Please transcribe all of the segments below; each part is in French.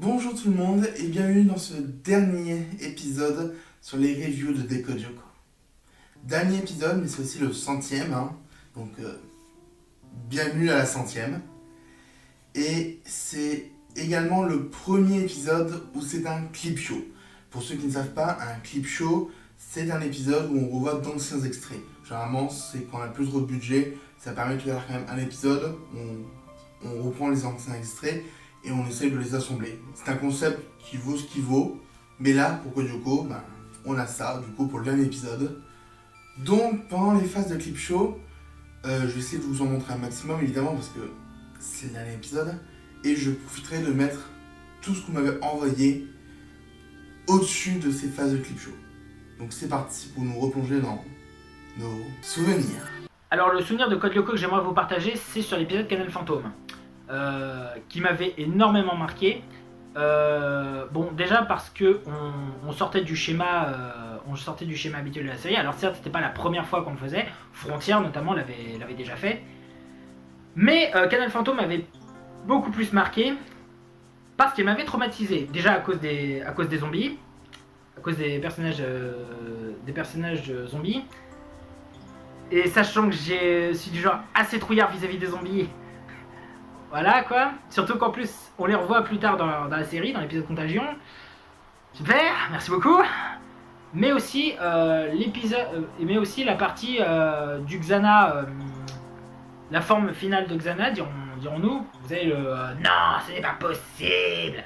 Bonjour tout le monde et bienvenue dans ce dernier épisode sur les reviews de Deco Joko. Dernier épisode, mais c'est aussi le 100e, donc bienvenue à la 100e. Et c'est également le premier épisode où c'est un clip show. Pour ceux qui ne savent pas, un clip show, c'est un épisode où on revoit d'anciens extraits. Généralement, c'est quand on a plus de budget, ça permet de faire quand même un épisode où on reprend les anciens extraits et on essaye de les assembler. C'est un concept qui vaut ce qu'il vaut, mais là, pour Kojoko, on a ça, du coup, pour le dernier épisode. Donc, pendant les phases de clip show, je vais essayer de vous en montrer un maximum, évidemment, parce que c'est le dernier épisode, et je profiterai de mettre tout ce que vous m'avez envoyé au-dessus de ces phases de clip show. Donc c'est parti pour nous replonger dans nos souvenirs. Alors le souvenir de Code Lyoko que j'aimerais vous partager, c'est sur l'épisode Canal Fantôme, qui m'avait énormément marqué. Bon, déjà parce que on sortait du schéma habituel de la série. Alors certes, c'était pas la première fois qu'on le faisait. Frontière notamment l'avait déjà fait. Mais Canal Fantôme m'avait beaucoup plus marqué parce qu'il m'avait traumatisé. Déjà à cause des zombies, à cause des personnages zombies. Et sachant que je suis du genre assez trouillard vis-à-vis des zombies. Voilà quoi. Surtout qu'en plus, on les revoit plus tard dans la série, dans l'épisode Contagion. Super, merci beaucoup. Mais aussi, mais aussi la partie du Xana, la forme finale de Xana, dirons-nous. Vous avez le non, ce n'est pas possible.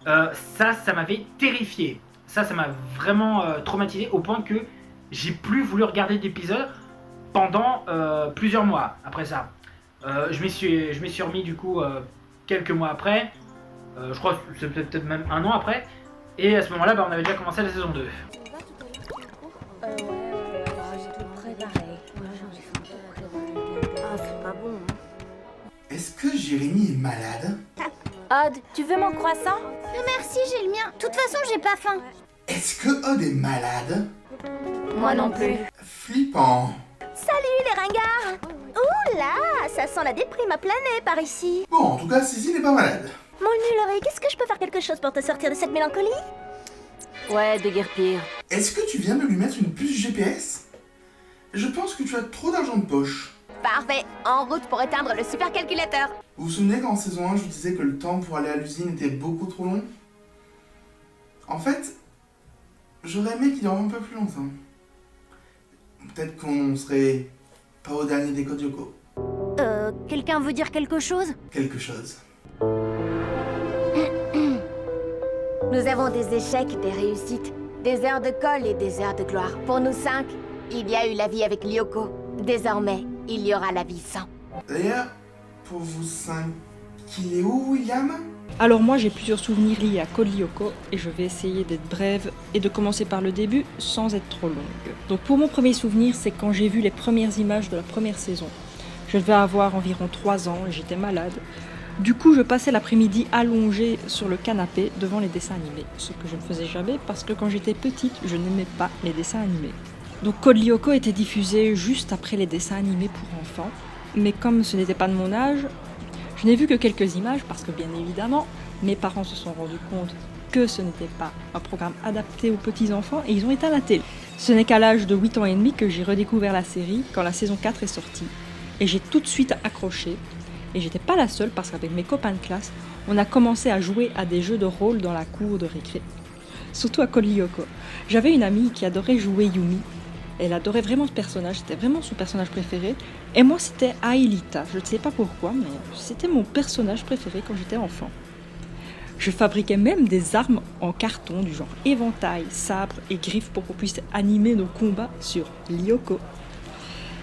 Ça m'avait terrifié. Ça m'a vraiment traumatisé au point que j'ai plus voulu regarder d'épisode pendant plusieurs mois après ça. Je m'y suis remis du coup quelques mois après, je crois que c'est peut-être même un an après, et à ce moment-là on avait déjà commencé la saison 2. J'ai tout préparé. Ah, c'est pas bon. Est-ce que Jérémy est malade? Odd, tu veux mon croissant? Merci, j'ai le mien. De toute façon, j'ai pas faim. Est-ce que Odd est malade? Moi non plus. Flippant. Salut les ringards. Ouh là, ça sent la déprime à planer par ici. Bon, en tout cas, Sissi n'est pas malade. Mon nul, est-ce que je peux faire quelque chose pour te sortir de cette mélancolie? Ouais, déguerpir. Est-ce que tu viens de lui mettre une puce GPS? Je pense que tu as trop d'argent de poche. Parfait, en route pour éteindre le supercalculateur. Vous vous souvenez qu'en saison 1, je vous disais que le temps pour aller à l'usine était beaucoup trop long? En fait, j'aurais aimé qu'il dure un peu plus longtemps. Peut-être qu'on serait pas au dernier des Code Lyoko. Quelqu'un veut dire quelque chose? Quelque chose. Nous avons des échecs, des réussites, des heures de colle et des heures de gloire. Pour nous 5, il y a eu la vie avec Lyoko. Désormais, il y aura la vie sans. D'ailleurs, pour vous 5, qu'il est où, William? Alors moi j'ai plusieurs souvenirs liés à Code Lyoko et je vais essayer d'être brève et de commencer par le début sans être trop longue. Donc pour mon premier souvenir, c'est quand j'ai vu les premières images de la première saison. Je devais avoir environ 3 ans et j'étais malade. Du coup je passais l'après-midi allongée sur le canapé devant les dessins animés, ce que je ne faisais jamais parce que quand j'étais petite, je n'aimais pas les dessins animés. Donc Code Lyoko était diffusé juste après les dessins animés pour enfants, mais comme ce n'était pas de mon âge, je n'ai vu que quelques images parce que bien évidemment, mes parents se sont rendus compte que ce n'était pas un programme adapté aux petits-enfants et ils ont éteint la télé. Ce n'est qu'à l'âge de 8 ans et demi que j'ai redécouvert la série quand la saison 4 est sortie. Et j'ai tout de suite accroché. Et j'étais pas la seule parce qu'avec mes copains de classe, on a commencé à jouer à des jeux de rôle dans la cour de récré. Surtout à Code Lyoko. J'avais une amie qui adorait jouer Yumi. Elle adorait vraiment ce personnage, c'était vraiment son personnage préféré. Et moi, c'était Aelita. Je ne sais pas pourquoi, mais c'était mon personnage préféré quand j'étais enfant. Je fabriquais même des armes en carton du genre éventail, sabre et griffes pour qu'on puisse animer nos combats sur Lyoko.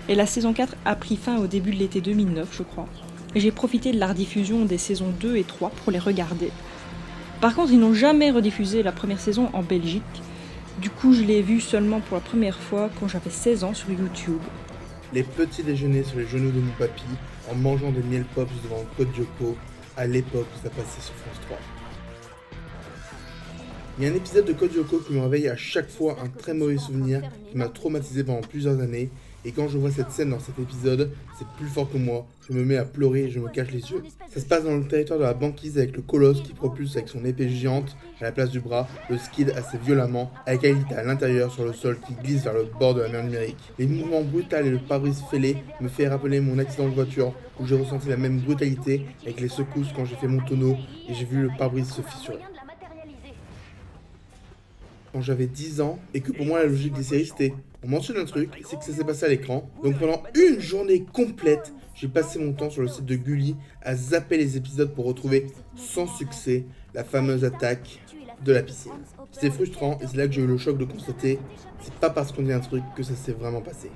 Et la saison 4 a pris fin au début de l'été 2009, je crois. Et j'ai profité de la rediffusion des saisons 2 et 3 pour les regarder. Par contre, ils n'ont jamais rediffusé la première saison en Belgique. Du coup, je l'ai vu seulement pour la première fois quand j'avais 16 ans sur YouTube. Les petits déjeuners sur les genoux de mon papy en mangeant des miel pops devant Code Lyoko à l'époque où ça passait sur France 3. Il y a un épisode de Code Lyoko qui me réveille à chaque fois un très mauvais souvenir qui m'a traumatisé pendant plusieurs années Et quand je vois cette scène dans cet épisode, c'est plus fort que moi. Je me mets à pleurer et je me cache les yeux. Ça se passe dans le territoire de la banquise avec le colosse qui propulse avec son épée géante à la place du bras, le skid assez violemment, avec Aelita à l'intérieur sur le sol qui glisse vers le bord de la mer numérique. Les mouvements brutaux et le pare-brise fêlé me fait rappeler mon accident de voiture où j'ai ressenti la même brutalité avec les secousses quand j'ai fait mon tonneau et j'ai vu le pare-brise se fissurer. Quand j'avais 10 ans, et que pour moi la logique des séries c'était on mentionne un truc, c'est que ça s'est passé à l'écran. Donc pendant une journée complète, j'ai passé mon temps sur le site de Gulli à zapper les épisodes pour retrouver sans succès la fameuse attaque de la piscine. C'était frustrant et c'est là que j'ai eu le choc de constater c'est pas parce qu'on dit un truc que ça s'est vraiment passé.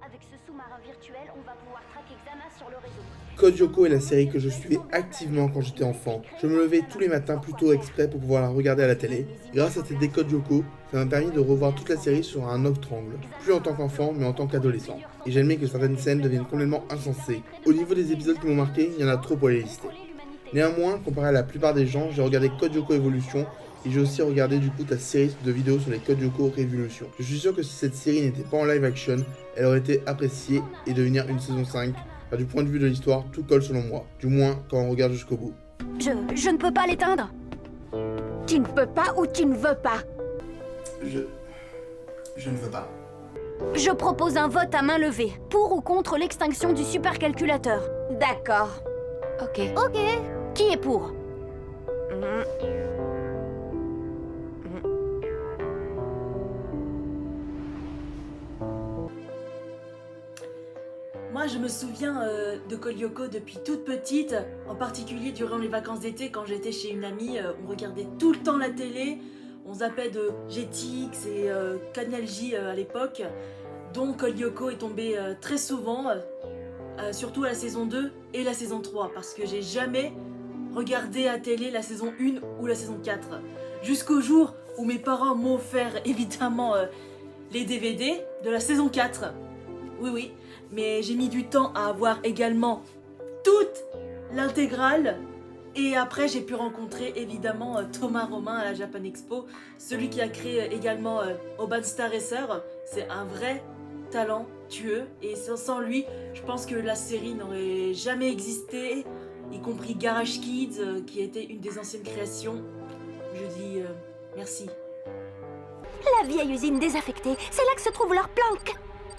Avec ce sous-marin virtuel, on va pouvoir traquer Xana sur le réseau. Code Lyoko est la série que je suivais activement quand j'étais enfant. Je me levais tous les matins plutôt exprès pour pouvoir la regarder à la télé. Grâce à cette Code Lyoko, ça m'a permis de revoir toute la série sur un autre angle. Plus en tant qu'enfant, mais en tant qu'adolescent. Et j'admets que certaines scènes deviennent complètement insensées. Au niveau des épisodes qui m'ont marqué, il y en a trop pour les lister. Néanmoins, comparé à la plupart des gens, j'ai regardé Code Lyoko Evolution et j'ai aussi regardé du coup ta série de vidéos sur les Code Lyoko Révolution. Je suis sûr que si cette série n'était pas en live action, elle aurait été appréciée et devenir une saison 5. Car du point de vue de l'histoire, tout colle selon moi. Du moins, quand on regarde jusqu'au bout. Je ne peux pas l'éteindre. Tu ne peux pas ou tu ne veux pas? Je ne veux pas. Je propose un vote à main levée. Pour ou contre l'extinction du supercalculateur. D'accord. Ok. Ok. Qui est pour? Moi, je me souviens de Code Lyoko depuis toute petite, en particulier durant les vacances d'été quand j'étais chez une amie. On regardait tout le temps la télé, on zappait de Jetix et Canal J à l'époque. Donc Code Lyoko est tombé très souvent, surtout à la saison 2 et la saison 3, parce que j'ai jamais regardé à télé la saison 1 ou la saison 4. Jusqu'au jour où mes parents m'ont offert évidemment les DVD de la saison 4. Oui. Mais j'ai mis du temps à avoir également toute l'intégrale. Et après, j'ai pu rencontrer évidemment Thomas Romain à la Japan Expo, celui qui a créé également Urban Star Racer. C'est un vrai talentueux. Et sans lui, je pense que la série n'aurait jamais existé, y compris Garage Kids, qui était une des anciennes créations. Je dis merci. La vieille usine désaffectée, c'est là que se trouve leur planque.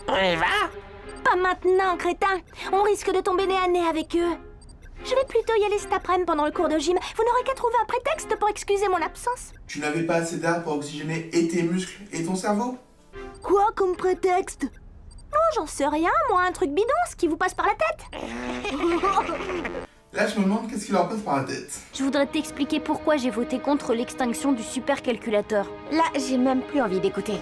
On y va? Pas maintenant, crétin. On risque de tomber nez à nez avec eux. Je vais plutôt y aller cet après-midi pendant le cours de gym. Vous n'aurez qu'à trouver un prétexte pour excuser mon absence. Tu n'avais pas assez d'air pour oxygéner et tes muscles et ton cerveau? Quoi comme prétexte? Oh, j'en sais rien, moi, un truc bidon, ce qui vous passe par la tête. Là, je me demande qu'est-ce qui leur passe par la tête. Je voudrais t'expliquer pourquoi j'ai voté contre l'extinction du supercalculateur. Là, j'ai même plus envie d'écouter.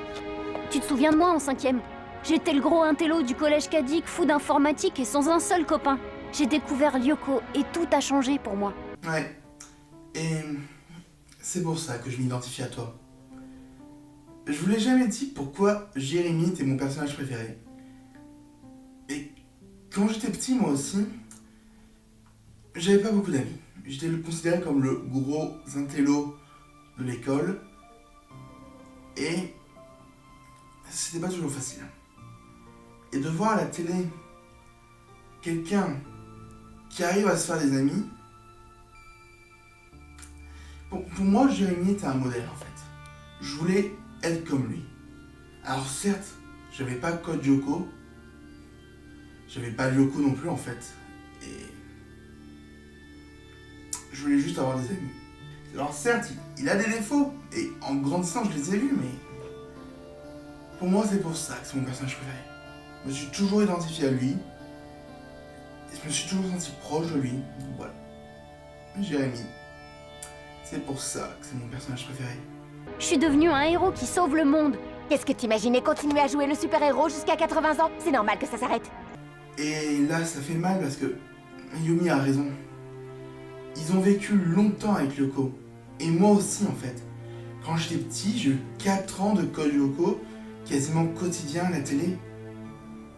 Tu te souviens de moi en 5e? J'étais le gros intello du collège Cadic, fou d'informatique et sans un seul copain. J'ai découvert Lyoko et tout a changé pour moi. Ouais. Et c'est pour ça que je m'identifie à toi. Je vous l'ai jamais dit pourquoi Jérémy était mon personnage préféré. Et quand j'étais petit, moi aussi, j'avais pas beaucoup d'amis. J'étais considéré comme le gros intello de l'école. Et c'était pas toujours facile. Et de voir à la télé quelqu'un qui arrive à se faire des amis, pour moi, Jérémy était un modèle en fait. Je voulais être comme lui. Alors certes, j'avais pas Code Lyoko, j'avais pas Lyoko non plus en fait. Et je voulais juste avoir des amis. Alors certes, il a des défauts, et en grandissant, je les ai vus, mais pour moi, c'est pour ça que c'est mon personnage préféré. Je me suis toujours identifié à lui. Et je me suis toujours senti proche de lui. Donc voilà. Jérémy. C'est pour ça que c'est mon personnage préféré. Je suis devenu un héros qui sauve le monde. Qu'est-ce que t'imaginais continuer à jouer le super-héros jusqu'à 80 ans? C'est normal que ça s'arrête. Et là, ça fait mal parce que Yumi a raison. Ils ont vécu longtemps avec Lyoko. Et moi aussi, en fait. Quand j'étais petit, j'ai eu 4 ans de Code Lyoko, quasiment quotidien à la télé.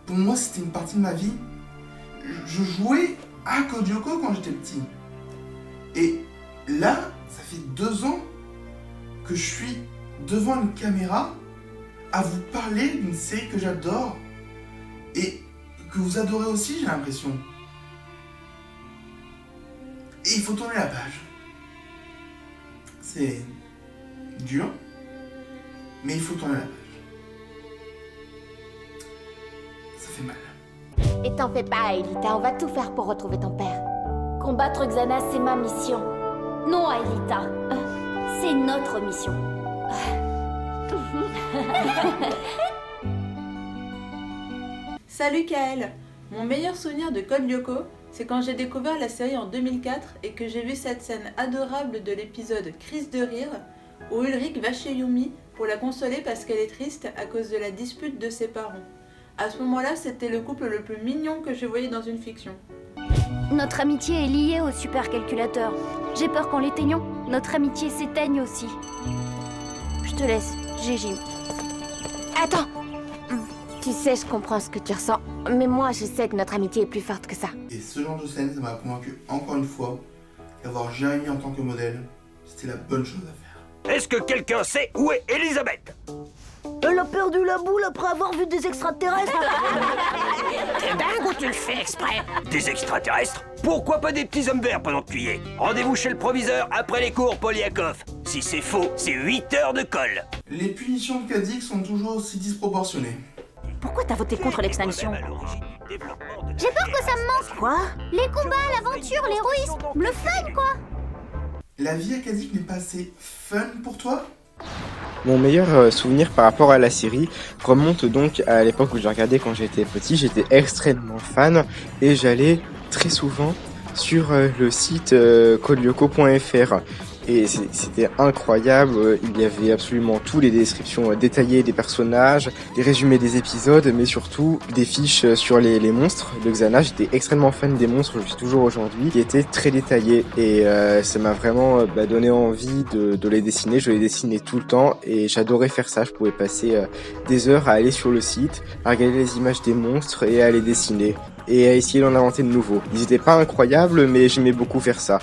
Pour moi, c'était une partie de ma vie. Je jouais à Code Lyoko quand j'étais petit. Et là, ça fait 2 ans que je suis devant une caméra à vous parler d'une série que j'adore. Et que vous adorez aussi, j'ai l'impression. Et il faut tourner la page. C'est dur, mais il faut tourner la page. Ça fait mal. Et t'en fais pas, Aelita, on va tout faire pour retrouver ton père. Combattre Xana, c'est ma mission. Non, Aelita. C'est notre mission. Salut Kael. Mon meilleur souvenir de Code Lyoko, c'est quand j'ai découvert la série en 2004 et que j'ai vu cette scène adorable de l'épisode Crise de rire où Ulrich va chez Yumi pour la consoler parce qu'elle est triste à cause de la dispute de ses parents. À ce moment-là, c'était le couple le plus mignon que je voyais dans une fiction. Notre amitié est liée au supercalculateur. J'ai peur qu'en l'éteignant, notre amitié s'éteigne aussi. Je te laisse, Gégime. Attends. Tu sais, je comprends ce que tu ressens, mais moi, je sais que notre amitié est plus forte que ça. Et ce genre de scène, ça m'a convaincu encore une fois qu'avoir Jérémy en tant que modèle, c'était la bonne chose à faire. Est-ce que quelqu'un sait où est Elisabeth? Elle a perdu la boule après avoir vu des extraterrestres. T'es dingue ou tu le fais exprès? Des extraterrestres? Pourquoi pas des petits hommes verts pendant que tu y es? Rendez-vous chez le proviseur après les cours, Poliakov. Si c'est faux, c'est 8 heures de colle. Les punitions de Kadik sont toujours aussi disproportionnées. Pourquoi t'as voté contre l'extinction? J'ai peur que ça me manque. Quoi? Les combats, l'aventure, l'héroïsme, le fun, quoi. La vie à Kadik n'est pas assez fun pour toi? Mon meilleur souvenir par rapport à la série remonte donc à l'époque où j'ai regardé quand j'étais petit. J'étais extrêmement fan et j'allais très souvent sur le site codelyoko.fr. Et c'était incroyable, il y avait absolument tout, les descriptions détaillées des personnages, des résumés des épisodes, mais surtout des fiches sur les monstres de Xana. J'étais extrêmement fan des monstres, je suis toujours aujourd'hui, qui étaient très détaillés et ça m'a vraiment donné envie de les dessiner. Je les dessinais tout le temps et j'adorais faire ça. Je pouvais passer des heures à aller sur le site, à regarder les images des monstres et à les dessiner et à essayer d'en inventer de nouveaux. Ils étaient pas incroyables, mais j'aimais beaucoup faire ça.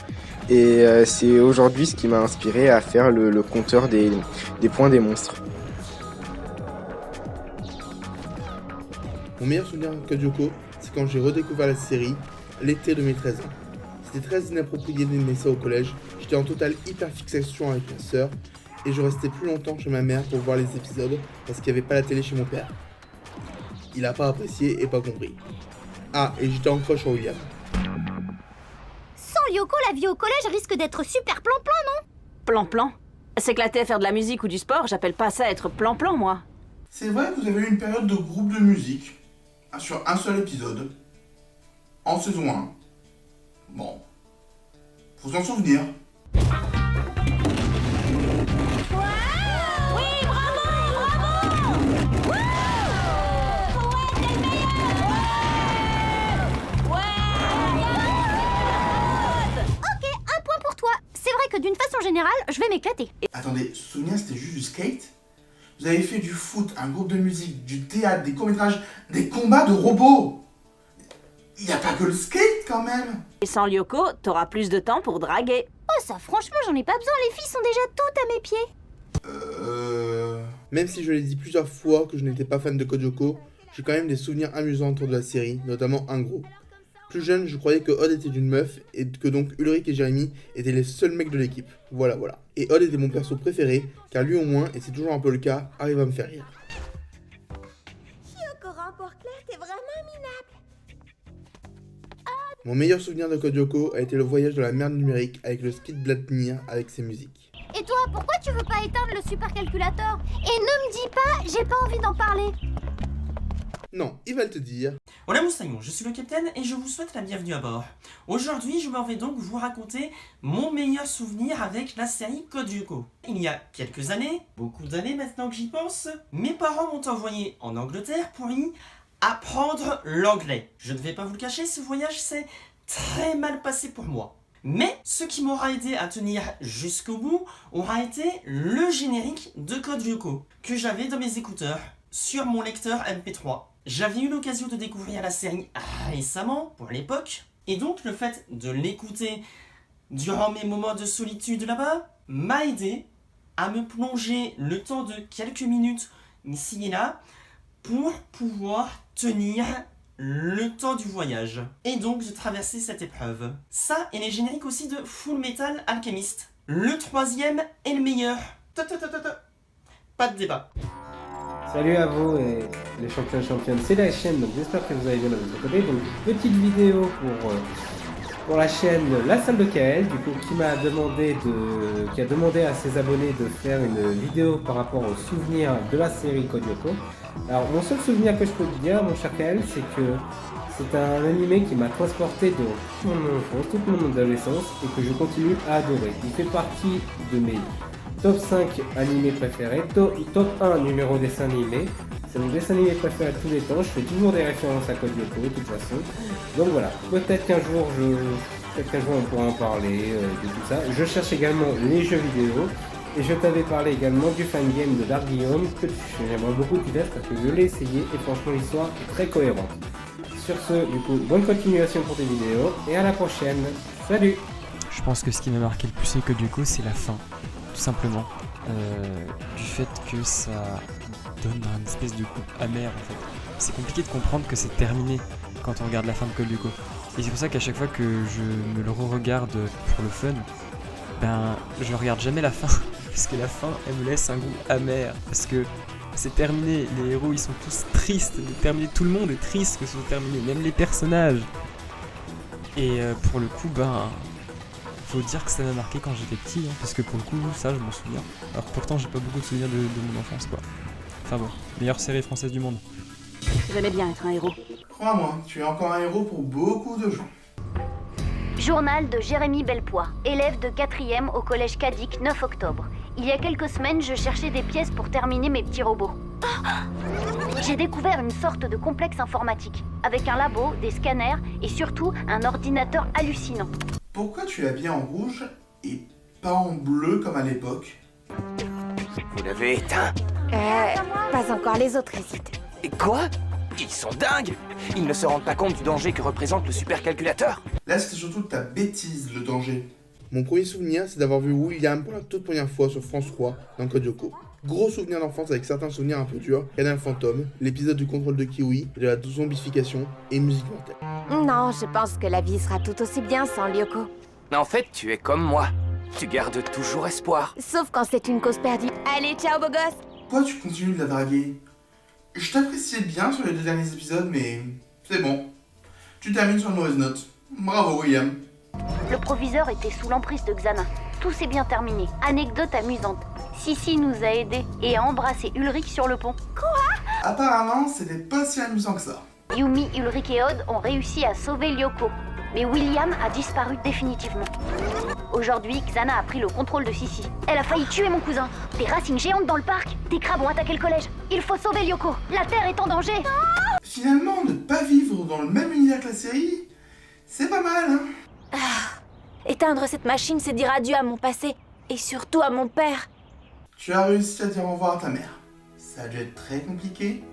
Et c'est aujourd'hui ce qui m'a inspiré à faire le compteur des points des monstres. Mon meilleur souvenir de Code Lyoko, c'est quand j'ai redécouvert la série l'été 2013. C'était très inapproprié d'aimer ça au collège. J'étais en totale hyperfixation avec ma sœur et je restais plus longtemps chez ma mère pour voir les épisodes parce qu'il n'y avait pas la télé chez mon père. Il a pas apprécié et pas compris. Ah, et j'étais en crush sur William. Sans Lyoko, la vie au collège risque d'être super plan-plan, non? Plan-plan? S'éclater à faire de la musique ou du sport, j'appelle pas ça être plan-plan, moi. C'est vrai que vous avez eu une période de groupe de musique sur un seul épisode, en saison 1. Bon, faut s'en souvenir. D'une façon générale, je vais m'éclater. Attendez, ce souvenir c'était juste du skate? Vous avez fait du foot, un groupe de musique, du théâtre, des courts-métrages, des combats de robots. Il n'y a pas que le skate quand même. Et sans Lyoko, t'auras plus de temps pour draguer. Oh ça franchement j'en ai pas besoin, les filles sont déjà toutes à mes pieds. Même si je l'ai dit plusieurs fois que je n'étais pas fan de Code Lyoko, j'ai quand même des souvenirs amusants autour de la série, notamment un gros. Plus jeune, je croyais que Odd était une meuf et que donc Ulrich et Jérémy étaient les seuls mecs de l'équipe. Voilà. Et Odd était mon perso préféré, car lui au moins, et c'est toujours un peu le cas, arrive à me faire rire. Lyoko Port-Clair, t'es vraiment minable. Mon meilleur souvenir de Code Lyoko a été le voyage de la merde numérique avec le skit Blatnir avec ses musiques. Et toi, pourquoi tu veux pas éteindre le supercalculateur? Et ne me dis pas, j'ai pas envie d'en parler. Non, il va le te dire. Hola Moussaillon, je suis le capitaine et je vous souhaite la bienvenue à bord. Aujourd'hui, je m'en vais donc vous raconter mon meilleur souvenir avec la série Code Lyoko. Il y a quelques années, beaucoup d'années maintenant que j'y pense, mes parents m'ont envoyé en Angleterre pour y apprendre l'anglais. Je ne vais pas vous le cacher, ce voyage s'est très mal passé pour moi. Mais ce qui m'aura aidé à tenir jusqu'au bout aura été le générique de Code Lyoko que j'avais dans mes écouteurs sur mon lecteur MP3. J'avais eu l'occasion de découvrir la série récemment, pour l'époque, et donc le fait de l'écouter durant mes moments de solitude là-bas m'a aidé à me plonger le temps de quelques minutes ici et là pour pouvoir tenir le temps du voyage. Et donc de traverser cette épreuve. Ça et les génériques aussi de Full Metal Alchemist. Le 3e est le meilleur. Pas de débat. Salut à vous et les champions et championnes, c'est la chaîne, donc j'espère que vous allez bien de votre côté. Donc petite vidéo pour la chaîne La Salle de Kael, du coup qui a demandé à ses abonnés de faire une vidéo par rapport aux souvenirs de la série Code Lyoko. Alors mon seul souvenir que je peux te dire, mon cher Kael, c'est que c'est un animé qui m'a transporté dans toute mon enfance, toute mon adolescence et que je continue à adorer. Il fait partie de mes top 5 animés préférés, top 1 numéro dessin animé. C'est mon dessin animé préféré de tous les temps, je fais toujours des références à Code Lyoko de toute façon. Donc voilà, peut-être qu'un jour on pourra en parler de tout ça. Je cherche également les jeux vidéo et je t'avais parlé également du fan game de Dark Guillaume que j'aimerais beaucoup que tu testes parce que je l'ai essayé et franchement l'histoire est très cohérente. Sur ce, du coup, bonne continuation pour tes vidéos et à la prochaine. Salut! Je pense que ce qui m'a marqué le plus avec Code Lyoko, c'est la fin. Tout simplement, du fait que ça donne un espèce de goût amer en fait. C'est compliqué de comprendre que c'est terminé quand on regarde la fin de Code Lyoko. Et c'est pour ça qu'à chaque fois que je me le re-regarde pour le fun, ben je regarde jamais la fin. Parce que la fin, elle me laisse un goût amer. Parce que c'est terminé, les héros ils sont tous tristes de terminer, tout le monde est triste que ce soit terminé, même les personnages. Et pour le coup, ben... faut dire que ça m'a marqué quand j'étais petit, hein, parce que pour le coup, ça, je m'en souviens. Alors pourtant, j'ai pas beaucoup de souvenirs de mon enfance, quoi. Enfin bon, meilleure série française du monde. J'aimais bien être un héros. Crois-moi, tu es encore un héros pour beaucoup de gens. Journal de Jérémy Belpois, élève de 4e au collège Cadic, 9 octobre. Il y a quelques semaines, je cherchais des pièces pour terminer mes petits robots. J'ai découvert une sorte de complexe informatique, avec un labo, des scanners et surtout un ordinateur hallucinant. Pourquoi tu es habillé en rouge et pas en bleu comme à l'époque? Vous l'avez éteint? Pas encore, les autres hésitent. Et quoi? Ils sont dingues! Ils ne se rendent pas compte du danger que représente le supercalculateur? Là, c'était surtout de ta bêtise, le danger. Mon premier souvenir, c'est d'avoir vu William pour la toute première fois sur France 3 dans Code Lyoko. Gros souvenir d'enfance avec certains souvenirs un peu durs. Canal Fantôme, l'épisode du contrôle de Kiwi, de la zombification et musique mortelle. Non, je pense que la vie sera tout aussi bien sans Lyoko. En fait, tu es comme moi. Tu gardes toujours espoir. Sauf quand c'est une cause perdue. Allez, ciao beau gosse! Pourquoi tu continues de la draguer? Je t'appréciais bien sur les 2 derniers épisodes, mais c'est bon. Tu termines sur une mauvaise note. Bravo, William. Le proviseur était sous l'emprise de Xana. Tout s'est bien terminé. Anecdote amusante. Sissi nous a aidés et a embrassé Ulrich sur le pont. Apparemment, c'était pas si amusant que ça. Yumi, Ulrich et Odd ont réussi à sauver Lyoko. Mais William a disparu définitivement. Aujourd'hui, Xana a pris le contrôle de Sissi. Elle a failli tuer mon cousin. Des racines géantes dans le parc. Des crabes ont attaqué le collège. Il faut sauver Lyoko. La Terre est en danger. Finalement, ne pas vivre dans le même univers que la série, c'est pas mal, hein? Éteindre cette machine, c'est dire adieu à mon passé. Et surtout à mon père. Tu as réussi à dire au revoir à ta mère. Ça a dû être très compliqué,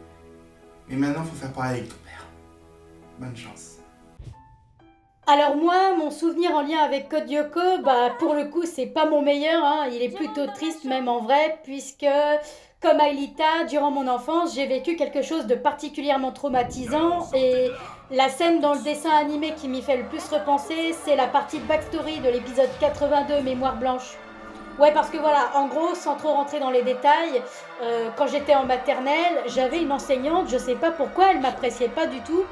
mais maintenant, faut faire pareil avec ton père. Bonne chance. Alors moi, mon souvenir en lien avec Code Lyoko, pour le coup, c'est pas mon meilleur, hein. Il est plutôt triste même en vrai, puisque, comme Aelita, durant mon enfance, j'ai vécu quelque chose de particulièrement traumatisant, et la scène dans le dessin animé qui m'y fait le plus repenser, c'est la partie backstory de l'épisode 82, Mémoire blanche. Ouais, parce que voilà, en gros, sans trop rentrer dans les détails, quand j'étais en maternelle, j'avais une enseignante, je sais pas pourquoi, elle m'appréciait pas du tout.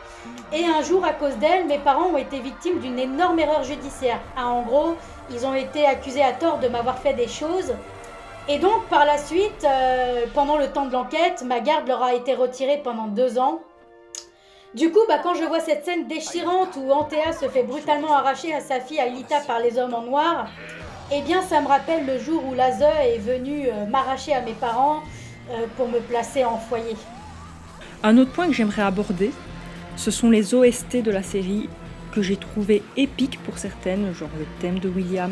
Et un jour, à cause d'elle, mes parents ont été victimes d'une énorme erreur judiciaire. Ah, en gros, ils ont été accusés à tort de m'avoir fait des choses. Et donc, par la suite, pendant le temps de l'enquête, ma garde leur a été retirée pendant 2 ans. Du coup, quand je vois cette scène déchirante où Antea se fait brutalement arracher à sa fille Aelita par les hommes en noir, eh bien, ça me rappelle le jour où Laze est venu m'arracher à mes parents pour me placer en foyer. Un autre point que j'aimerais aborder, ce sont les OST de la série que j'ai trouvé épiques pour certaines, genre le thème de William.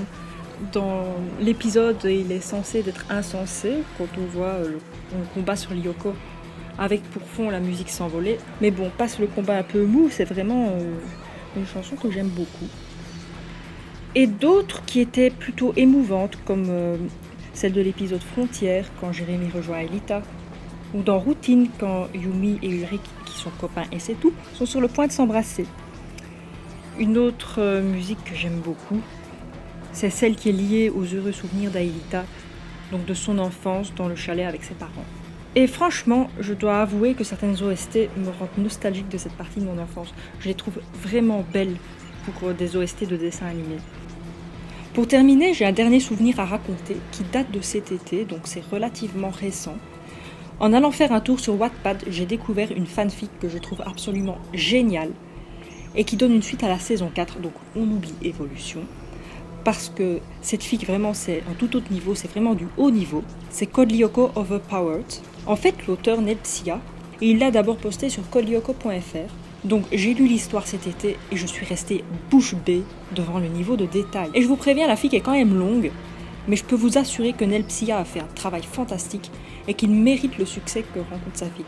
Dans l'épisode, il est censé d'être insensé quand on voit le combat sur Lyoko, avec pour fond la musique s'envoler. Mais bon, passe le combat un peu mou, c'est vraiment une chanson que j'aime beaucoup. Et d'autres qui étaient plutôt émouvantes, comme celle de l'épisode Frontière, quand Jérémy rejoint Aelita, ou dans Routine quand Yumi et Ulrich, qui sont copains et c'est tout, sont sur le point de s'embrasser. Une autre musique que j'aime beaucoup, c'est celle qui est liée aux heureux souvenirs d'Aelita, donc de son enfance dans le chalet avec ses parents. Et franchement, je dois avouer que certaines OST me rendent nostalgique de cette partie de mon enfance. Je les trouve vraiment belles pour des OST de dessins animés. Pour terminer, j'ai un dernier souvenir à raconter qui date de cet été, donc c'est relativement récent. En allant faire un tour sur Wattpad, j'ai découvert une fanfic que je trouve absolument géniale et qui donne une suite à la saison 4, donc on oublie Évolution. Parce que cette fic, vraiment, c'est un tout autre niveau, c'est vraiment du haut niveau. C'est Code Lyoko Overpowered. En fait, l'auteur Nel Psia, et il l'a d'abord posté sur codelyoko.fr. Donc j'ai lu l'histoire cet été et je suis restée bouche bée devant le niveau de détail. Et je vous préviens, la fic est quand même longue, mais je peux vous assurer que Nel Psia a fait un travail fantastique et qu'il mérite le succès que rencontre sa fic.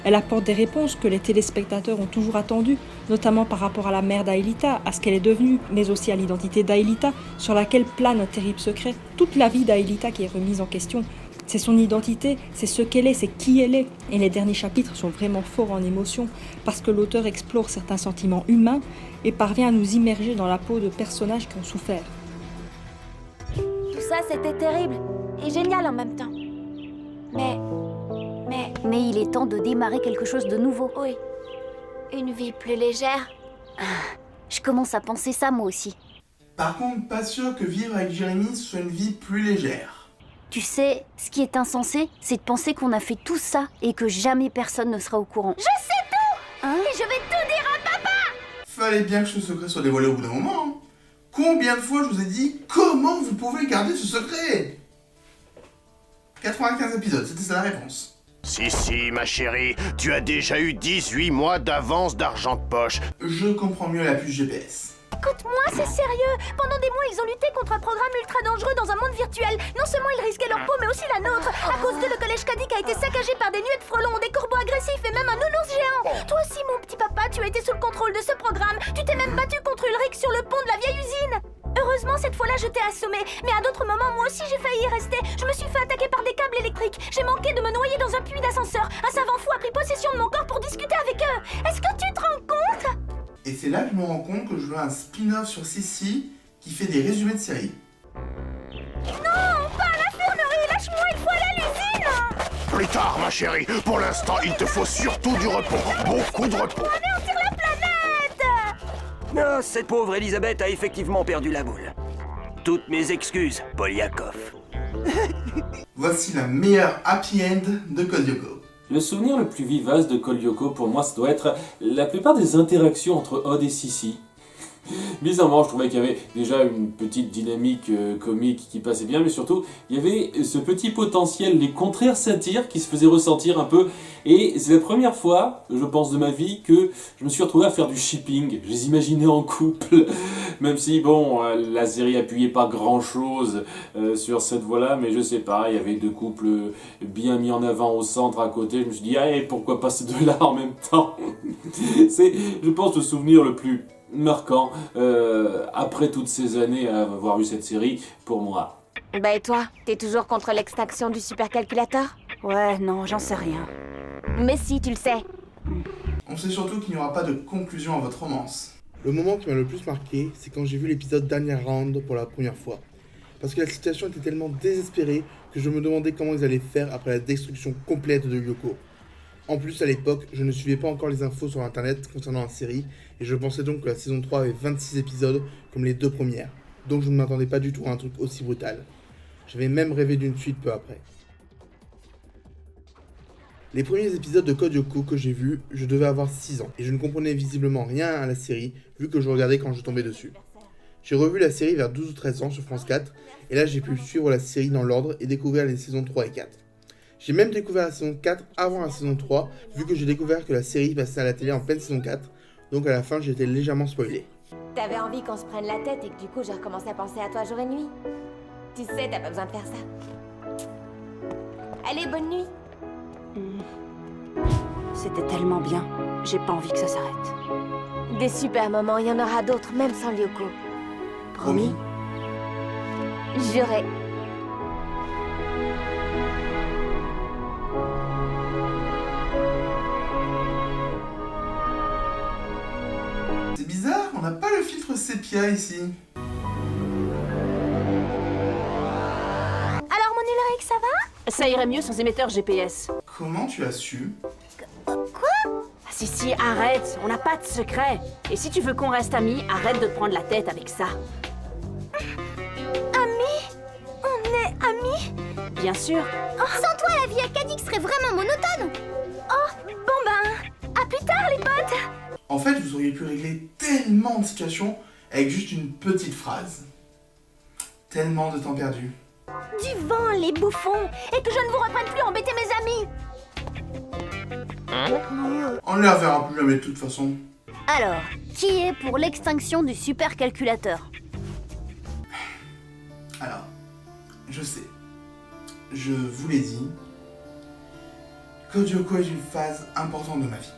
Elle apporte des réponses que les téléspectateurs ont toujours attendues, notamment par rapport à la mère d'Aelita, à ce qu'elle est devenue, mais aussi à l'identité d'Aelita, sur laquelle plane un terrible secret. Toute la vie d'Aelita qui est remise en question. C'est son identité, c'est ce qu'elle est, c'est qui elle est. Et les derniers chapitres sont vraiment forts en émotion, parce que l'auteur explore certains sentiments humains et parvient à nous immerger dans la peau de personnages qui ont souffert. Tout ça, c'était terrible et génial en même temps. Mais il est temps de démarrer quelque chose de nouveau. Oui, une vie plus légère. Je commence à penser ça moi aussi. Par contre, pas sûr que vivre avec Jérémy soit une vie plus légère. Tu sais, ce qui est insensé, c'est de penser qu'on a fait tout ça et que jamais personne ne sera au courant. Je sais tout et je vais tout dire à papa. Fallait bien que ce secret soit dévoilé au bout d'un moment. Hein. Combien de fois je vous ai dit comment vous pouvez garder ce secret? 95 épisodes, c'était ça la réponse. Si, ma chérie, tu as déjà eu 18 mois d'avance d'argent de poche. Je comprends mieux la puce GPS. Écoute-moi, c'est sérieux. Pendant des mois, ils ont lutté contre un programme ultra dangereux dans un monde virtuel. Non seulement ils risquaient leur peau, mais aussi la nôtre. À cause de le collège Kadik a été saccagé par des nuées de frelons, des corbeaux agressifs et même un nounours géant. Toi aussi, mon petit papa, tu as été sous le contrôle de ce programme. Tu t'es même battu contre Ulrich sur le pont de la vieille usine. Heureusement, cette fois-là, je t'ai assommé. Mais à d'autres moments, moi aussi, j'ai failli y rester. Je me suis fait attaquer par des câbles électriques. J'ai manqué de me noyer dans un puits d'ascenseur. Un savant fou a pris possession de mon corps pour discuter avec eux. Est-ce que tu te rends compte? Et c'est là que je me rends compte que je veux un spin-off sur Sissi qui fait des résumés de séries. Non, pas à l'infirmerie. Lâche-moi, il faut aller à l'usine. Plus tard, ma chérie. Pour l'instant, il te faut surtout du repos. Beaucoup de repos. Pour anéantir la planète. Non, cette pauvre Elisabeth a effectivement perdu la boule. Toutes mes excuses, Polyakov. Voici la meilleure happy end de Code Lyoko. Le souvenir le plus vivace de Code Lyoko, pour moi, ça doit être la plupart des interactions entre Odd et Sissi. Bizarrement, je trouvais qu'il y avait déjà une petite dynamique comique qui passait bien, mais surtout, il y avait ce petit potentiel, les contraires satires qui se faisaient ressentir un peu. Et c'est la première fois, je pense, de ma vie que je me suis retrouvé à faire du shipping. Je les imaginais en couple, même si, bon, la série appuyait pas grand-chose sur cette voie-là, mais je sais pas, il y avait deux couples bien mis en avant au centre à côté. Je me suis dit, ah, pourquoi pas ces deux-là en même temps? C'est, je pense, le souvenir le plus marquant après toutes ces années à avoir eu cette série pour moi. Bah et toi, t'es toujours contre l'extraction du supercalculateur? Ouais, non, j'en sais rien. Mais si, tu le sais. On sait surtout qu'il n'y aura pas de conclusion à votre romance. Le moment qui m'a le plus marqué, c'est quand j'ai vu l'épisode Dernier Round pour la première fois. Parce que la situation était tellement désespérée que je me demandais comment ils allaient faire après la destruction complète de Lyoko. En plus, à l'époque, je ne suivais pas encore les infos sur internet concernant la série, et je pensais donc que la saison 3 avait 26 épisodes comme les deux premières. Donc je ne m'attendais pas du tout à un truc aussi brutal. J'avais même rêvé d'une suite peu après. Les premiers épisodes de Code Lyoko que j'ai vus, je devais avoir 6 ans, et je ne comprenais visiblement rien à la série, vu que je regardais quand je tombais dessus. J'ai revu la série vers 12 ou 13 ans sur France 4, et là j'ai pu suivre la série dans l'ordre et découvrir les saisons 3 et 4. J'ai même découvert la saison 4 avant la saison 3, vu que j'ai découvert que la série passait à la télé en pleine saison 4, donc à la fin j'étais légèrement spoilé. T'avais envie qu'on se prenne la tête et que du coup j'ai recommencé à penser à toi jour et nuit. Tu sais, t'as pas besoin de faire ça. Allez, bonne nuit. C'était tellement bien, j'ai pas envie que ça s'arrête. Des super moments, il y en aura d'autres, même sans Lyoko. Promis? Juré. titre sépia ici. Alors mon Ulrich, ça va? Ça irait mieux sans émetteur GPS. Comment tu as su? Quoi? Ah, si, arrête, on n'a pas de secret. Et si tu veux qu'on reste amis, arrête de te prendre la tête avec ça. Amis? On est amis? Bien sûr. Oh, sans toi, la vie acadique serait vraiment monotone. Oh, bon ben, à plus tard les potes. En fait, vous auriez pu régler tellement de situations avec juste une petite phrase. Tellement de temps perdu. Du vent, les bouffons, et que je ne vous reprenne plus embêter mes amis. On ne les reverra plus jamais de toute façon. Alors, qui est pour l'extinction du supercalculateur? Alors, je sais. Je vous l'ai dit. Code Lyoko est une phase importante de ma vie.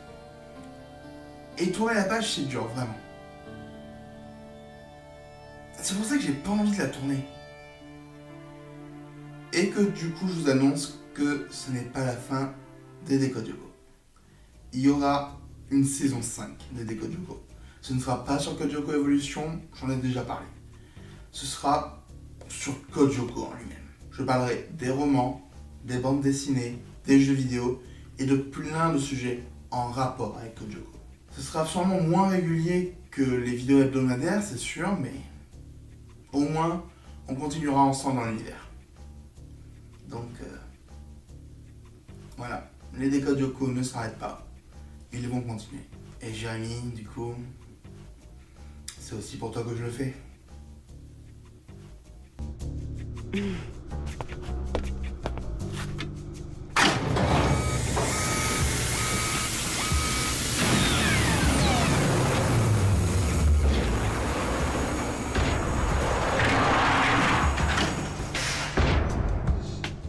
Et tourner la page, c'est dur, vraiment. C'est pour ça que j'ai pas envie de la tourner. Et que du coup, je vous annonce que ce n'est pas la fin des Code Lyoko. Il y aura une saison 5 des Code Lyoko. Ce ne sera pas sur Code Lyoko Evolution, j'en ai déjà parlé. Ce sera sur Code Lyoko en lui-même. Je parlerai des romans, des bandes dessinées, des jeux vidéo et de plein de sujets en rapport avec Code Lyoko. Ce sera sûrement moins régulier que les vidéos hebdomadaires, c'est sûr, mais au moins on continuera ensemble dans l'univers. Donc voilà, les Code Lyoko ne s'arrêtent pas, ils vont continuer. Et Jérémy, du coup, c'est aussi pour toi que je le fais.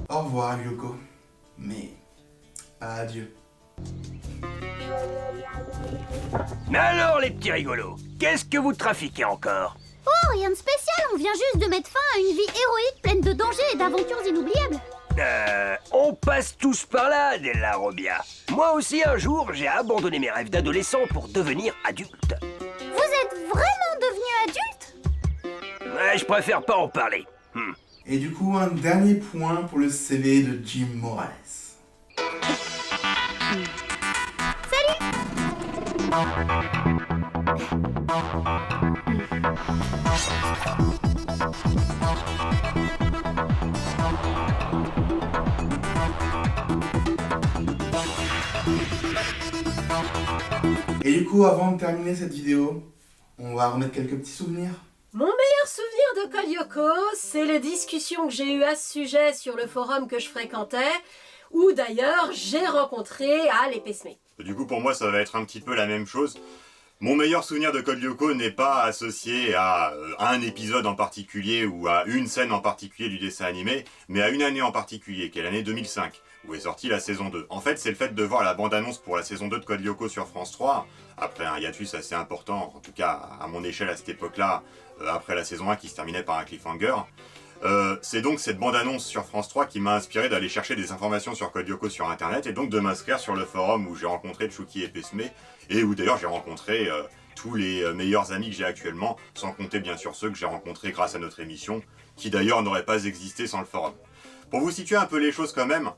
Au revoir, Lyoko. Mais pas adieu. Mais alors, les petits rigolos, qu'est-ce que vous trafiquez encore? Oh, rien de spécial, on vient juste de mettre fin à une vie héroïque pleine de dangers et d'aventures inoubliables. On passe tous par là, Della Robbia. Moi aussi, un jour, j'ai abandonné mes rêves d'adolescent pour devenir adulte. Vous êtes vraiment devenu adulte? Ouais, je préfère pas en parler. Et du coup, un dernier point pour le CV de Jim Morales. Et du coup, avant de terminer cette vidéo, on va remettre quelques petits souvenirs. Mon meilleur souvenir de Code Lyoko, c'est les discussions que j'ai eues à ce sujet sur le forum que je fréquentais, où d'ailleurs j'ai rencontré Al et Pesme. Du coup, pour moi, ça va être un petit peu la même chose. Mon meilleur souvenir de Code Lyoko n'est pas associé à un épisode en particulier ou à une scène en particulier du dessin animé, mais à une année en particulier, qui est l'année 2005, où est sortie la saison 2. En fait, c'est le fait de voir la bande-annonce pour la saison 2 de Code Lyoko sur France 3, après un hiatus assez important, en tout cas à mon échelle à cette époque-là, après la saison 1 qui se terminait par un cliffhanger. C'est donc cette bande-annonce sur France 3 qui m'a inspiré d'aller chercher des informations sur Code Lyoko sur internet et donc de m'inscrire sur le forum où j'ai rencontré Tchouki et Pesme et où d'ailleurs j'ai rencontré tous les meilleurs amis que j'ai actuellement, sans compter bien sûr ceux que j'ai rencontrés grâce à notre émission, qui d'ailleurs n'auraient pas existé sans le forum. Pour vous situer un peu les choses quand même,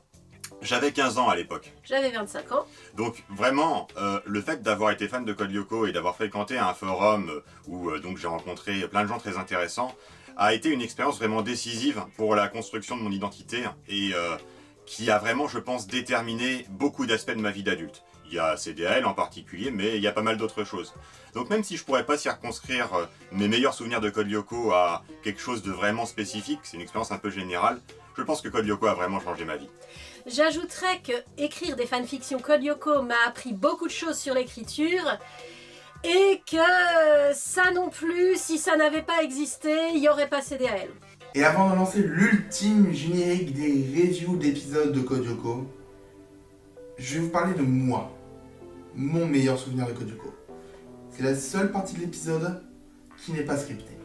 j'avais 15 ans à l'époque. J'avais 25 ans. Donc vraiment, le fait d'avoir été fan de Code Lyoko et d'avoir fréquenté un forum où donc j'ai rencontré plein de gens très intéressants, a été une expérience vraiment décisive pour la construction de mon identité et qui a vraiment, je pense, déterminé beaucoup d'aspects de ma vie d'adulte. Il y a CDL en particulier, mais il y a pas mal d'autres choses. Donc même si je pourrais pas circonscrire mes meilleurs souvenirs de Code Lyoko à quelque chose de vraiment spécifique, c'est une expérience un peu générale, je pense que Code Lyoko a vraiment changé ma vie. J'ajouterais que écrire des fanfictions Code Lyoko m'a appris beaucoup de choses sur l'écriture et que ça non plus, si ça n'avait pas existé, il n'y aurait pas CDAL. Et avant de lancer l'ultime générique des reviews d'épisodes de Code Lyoko, je vais vous parler de moi, mon meilleur souvenir de Code Lyoko. C'est la seule partie de l'épisode qui n'est pas scriptée.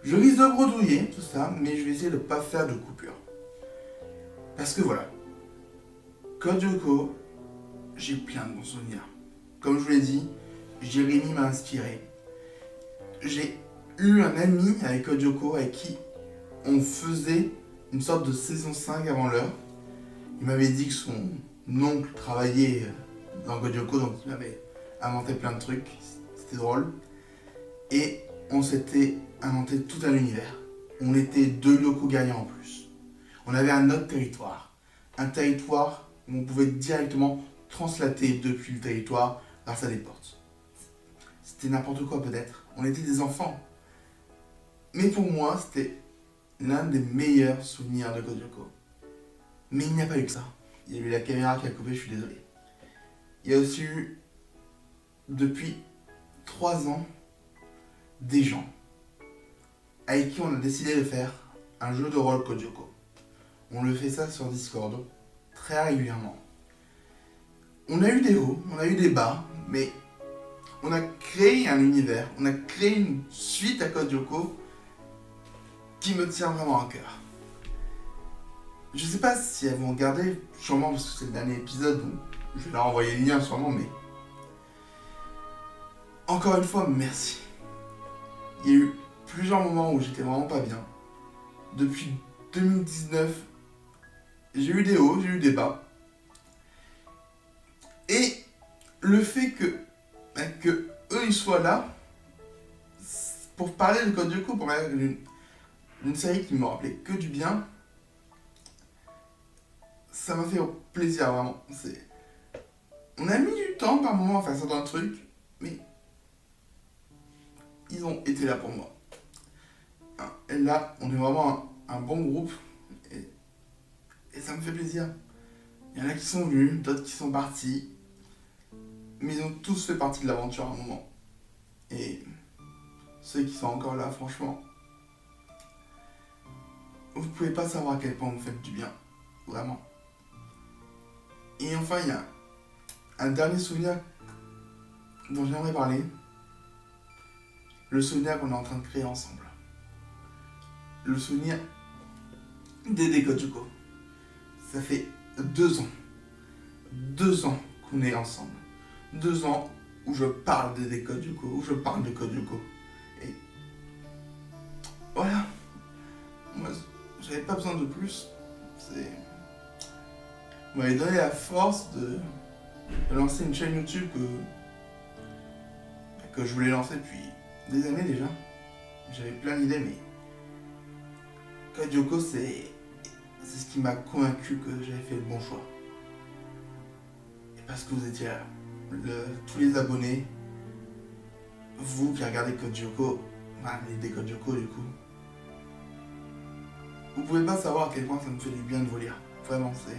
Je risque de bredouiller tout ça, mais je vais essayer de ne pas faire de coupure. Parce que voilà, Code Lyoko, j'ai plein de bons souvenirs. Comme je vous l'ai dit, Jérémy m'a inspiré. j'ai eu un ami avec Code Lyoko avec qui on faisait une sorte de saison 5 avant l'heure. Il m'avait dit que son oncle travaillait dans Code Lyoko, donc il m'avait inventé plein de trucs, c'était drôle. Et on s'était inventé tout un univers. On était 2 Lyoko gagnants en plus. On avait un autre territoire. Un territoire où on pouvait directement translater depuis le territoire grâce à des portes. C'était n'importe quoi peut-être. On était des enfants. Mais pour moi, c'était l'un des meilleurs souvenirs de Code Lyoko. Mais il n'y a pas eu que ça. Il y a eu la caméra qui a coupé, je suis désolé. Il y a aussi eu, depuis 3 ans, des gens avec qui on a décidé de faire un jeu de rôle Code Lyoko. On le fait ça sur Discord, très régulièrement. On a eu des hauts, on a eu des bas, mais on a créé un univers, on a créé une suite à Code Lyoko qui me tient vraiment à cœur. Je sais pas si elles vont regarder, sûrement parce que c'est le dernier épisode, donc je vais leur envoyer le lien sûrement, mais... Encore une fois, merci. Il y a eu plusieurs moments où j'étais vraiment pas bien. Depuis 2019, j'ai eu des hauts, j'ai eu des bas. Et le fait que eux ils soient là pour parler de Code Lyoko, pour parler d'une série qui me rappelait que du bien, ça m'a fait plaisir vraiment. On a mis du temps par moment à faire certains trucs, mais ils ont été là pour moi. Et là, on est vraiment un bon groupe et ça me fait plaisir. Il y en a qui sont venus, d'autres qui sont partis, mais ils ont tous fait partie de l'aventure à un moment. Et ceux qui sont encore là, franchement, vous pouvez pas savoir à quel point vous faites du bien, vraiment. Et enfin, il y a un dernier souvenir dont j'aimerais parler. Le souvenir qu'on est en train de créer ensemble. Le souvenir d'aider Code Lyoko. Ça fait 2 ans. 2 ans qu'on est ensemble. 2 ans où je parle d'aider Code Lyoko, où je parle de Code Lyoko. Et voilà. Moi, j'avais pas besoin de plus. Vous m'avez donné la force de lancer une chaîne YouTube que je voulais lancer depuis des années déjà. J'avais plein d'idées, mais Code Lyoko, c'est ce qui m'a convaincu que j'avais fait le bon choix. Et parce que vous étiez là, tous les abonnés, vous qui regardez Code Lyoko, des Code Lyoko du coup, vous pouvez pas savoir à quel point ça me fait du bien de vous lire. Vraiment, c'est...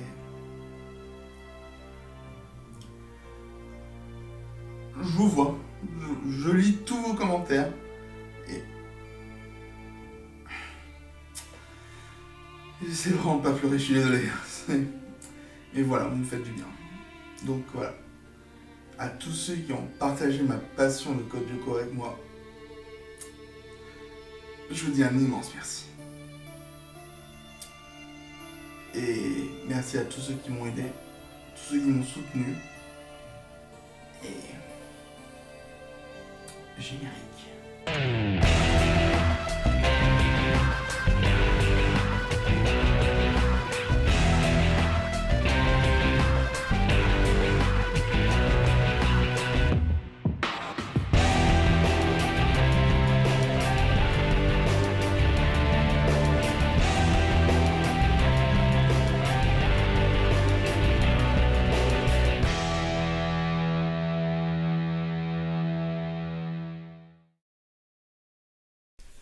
Je vous vois, je lis tous vos commentaires et j'essaie vraiment de pas pleurer, je suis désolé. Et voilà, vous me faites du bien. Donc voilà, à tous ceux qui ont partagé ma passion de Code Lyoko avec moi, je vous dis un immense merci. Et merci à tous ceux qui m'ont aidé, tous ceux qui m'ont soutenu. Et... générique.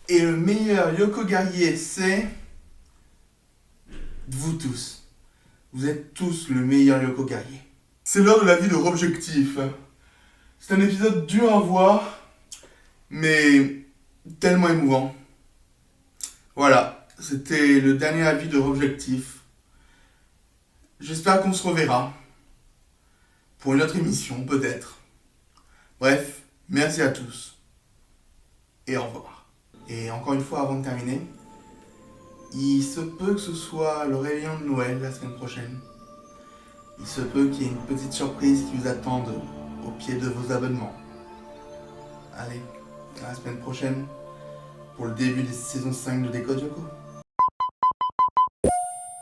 Et le meilleur Lyoko guerrier, c'est... vous tous. Vous êtes tous le meilleur Lyoko guerrier. C'est l'heure de la vie de Robjectif. C'est un épisode dur à voir, mais tellement émouvant. Voilà, c'était le dernier avis de Robjectif. J'espère qu'on se reverra. Pour une autre émission, peut-être. Bref, merci à tous. Et au revoir. Et encore une fois, avant de terminer, il se peut que ce soit le réveillon de Noël la semaine prochaine. Il se peut qu'il y ait une petite surprise qui vous attende au pied de vos abonnements. Allez, à la semaine prochaine pour le début des saisons 5 de Decode Yoko.